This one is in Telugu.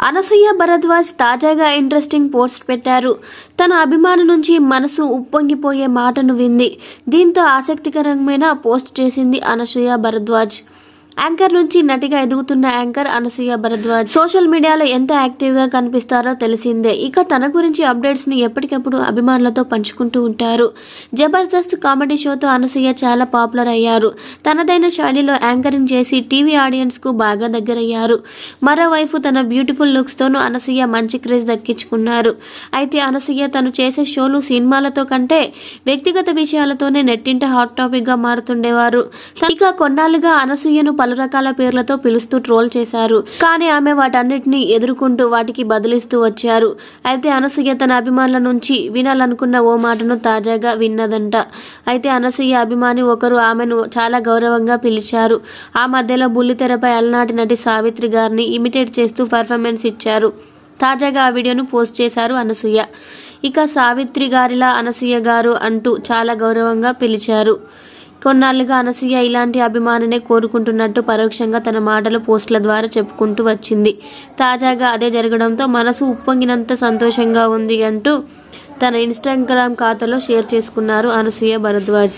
అనసూయ భరద్వాజ్ తాజాగా ఇంట్రెస్టింగ్ పోస్ట్ పెట్టారు. తన అభిమాని నుంచి మనసు ఉప్పొంగిపోయే మాటను వింది. దీంతో ఆసక్తికరమైన పోస్ట్ చేసింది అనసూయ భరద్వాజ్. యాంకర్ నుంచి నటిగా ఎదుగుతున్న యాంకర్ అనసూయ భరద్వాజ్ సోషల్ మీడియాలో ఎంత యాక్టివ్ గా కనిపిస్తారో తెలిసిందే. ఇక తన గురించి అప్డేట్స్ ను ఎప్పటికప్పుడు అభిమానులతో పంచుకుంటూ ఉంటారు. జబర్దస్త్ కామెడీ షోతో అనసూయ చాలా పాపులర్ అయ్యారు. తనదైన శైలిలో యాంకరింగ్ చేసి టీవీ ఆడియన్స్ కు బాగా దగ్గరయ్యారు. మరోవైపు తన బ్యూటిఫుల్ లుక్స్ తోనూ అనసూయ మంచి క్రేజ్ దక్కించుకున్నారు. అయితే అనసూయ తను చేసే షోలు సినిమాలతో కంటే వ్యక్తిగత విషయాలతోనే నెట్టింట హాట్ టాపిక్ గా మారుతుండేవారు. ఇక కొన్నాళ్లుగా అనసూయను పలు రకాల పేర్లతో పిలుస్తూ ట్రోల్ చేశారు. కానీ ఆమె వాటన్నిటిని ఎదుర్కొంటూ వాటికి బదులిస్తూ వచ్చారు. అయితే అనసూయ తన అభిమానుల నుంచి వినాలనుకున్న ఓ మాటను తాజాగా విన్నదంట. అయితే అనసూయ అభిమాని ఒకరు ఆమెను చాలా గౌరవంగా పిలిచారు. ఆ మధ్యలో బుల్లితెరపై అలనాటి నటి సావిత్రి గారిని ఇమిటేట్ చేస్తూ పర్ఫార్మెన్స్ ఇచ్చారు. తాజాగా ఆ వీడియోను పోస్ట్ చేశారు అనసూయ. ఇక సావిత్రి గారిలా అనసూయ గారు అంటూ చాలా గౌరవంగా పిలిచారు. కొన్నాళ్లుగా అనసూయ ఇలాంటి అభిమానినే కోరుకుంటున్నట్టు పరోక్షంగా తన మాటలు పోస్టుల ద్వారా చెప్పుకుంటూ వచ్చింది. తాజాగా అదే జరగడంతో మనసు ఉప్పొంగినంత సంతోషంగా ఉంది అంటూ తన ఇన్స్టాగ్రామ్ ఖాతాలో షేర్ చేసుకున్నారు అనసూయ భరద్వాజ్.